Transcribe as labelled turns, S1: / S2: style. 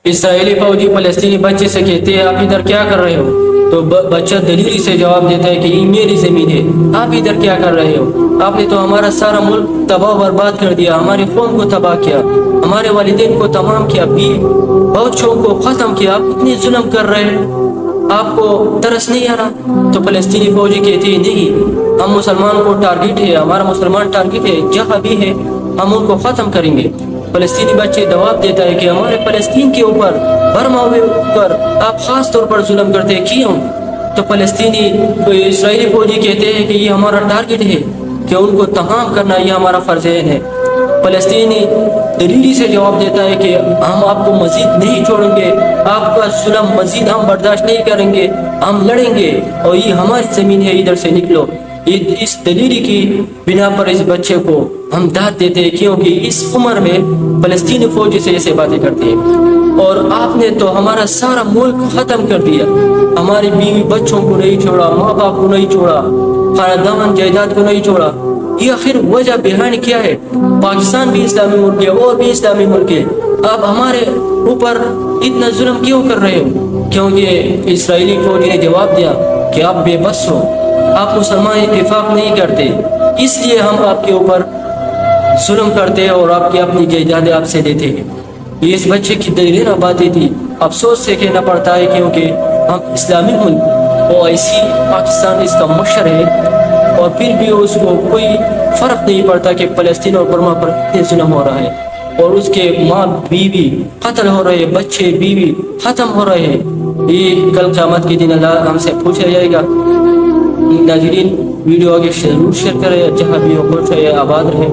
S1: اسرائیلی فوجی فلسطینی بچے سے کہتے ہیں آپ ادھر کیا کر رہے ہو؟ تو بچہ دلیری سے جواب دیتا ہے کہ یہ میری زمین ہے، آپ ادھر کیا کر رہے ہو؟ آپ نے تو ہمارا سارا ملک تباہ برباد کر دیا، ہماری قوم کو تباہ کیا، ہمارے والدین کو تمام کیا، بہت کو ختم کیا، آپ اتنی ظلم کر رہے ہیں، آپ کو ترس نہیں آ رہا؟ تو فلسطینی فوجی کہتے ہیں نہیں، ہم مسلمان کو ٹارگٹ ہے، ہمارا مسلمان ٹارگٹ ہے، جہاں بھی ہے ہم ان کو ختم کریں گے۔ فلسطینی بچے جواب دیتا ہے کہ ہمارے فلسطین کے اوپر، برما پر آپ خاص طور پر ظلم کرتے ہیں، کیوں؟ تو فلسطینی اسرائیلی فوجی کہتے ہیں کہ یہ ہمارا ٹارگٹ ہے کہ ان کو تمام کرنا، یہ ہمارا فرض ہے۔ فلسطینی دلیری سے جواب دیتا ہے کہ ہم آپ کو مزید نہیں چھوڑیں گے، آپ کا ظلم مزید ہم برداشت نہیں کریں گے، ہم لڑیں گے، اور یہ ہماری زمین ہے، ادھر سے نکلو۔ اس دلیری کی بنا پر اس بچے کو ہم داد دیتے ہیں، کیونکہ اس عمر میں فلسطینی فوجی سے ایسے باتیں کرتے ہیں، اور آپ نے تو ہمارا سارا ملک ختم کر دیا، ہماری بیوی بچوں کو نہیں چھوڑا، ماں باپ کو نہیں چھوڑا، خاندان جائیداد کو نہیں چھوڑا۔ یہ آخر وجہ بہائنڈ کیا ہے؟ پاکستان بھی اسلامی ملک ہے اور بھی اسلامی ملک ہے، آپ ہمارے اوپر اتنا ظلم کیوں کر رہے ہو؟ کیونکہ اسرائیلی فوجی نے جواب دیا کہ آپ بے بس ہو، آپ مسلمان اتفاق نہیں کرتے، اس لیے ہم آپ کے اوپر ظلم کرتے ہیں اور آپ کی اپنی جائیدادیں آپ سے لیتے ہیں۔ یہ اس بچے کی دلیرانہ باتیں تھی، افسوس سے کہنا پڑتا ہے، کیونکہ ہم اسلامی ملک اور ایسی پاکستان اس کا مشر ہے، اور پھر بھی اس کو کوئی فرق نہیں پڑتا کہ فلسطین اور برما پر کتنے ظلم ہو رہا ہے، اور اس کے ماں بیوی قتل ہو رہے ہیں، بچے بیوی ختم ہو رہے ہیں۔ یہ کل قیامت کے دن اللہ ہم سے پوچھا جائے گا۔ ناظرین، ویڈیو آگے ضرور شیئر کریں، جہاں بھی ہو خوش رہے، آباد رہے۔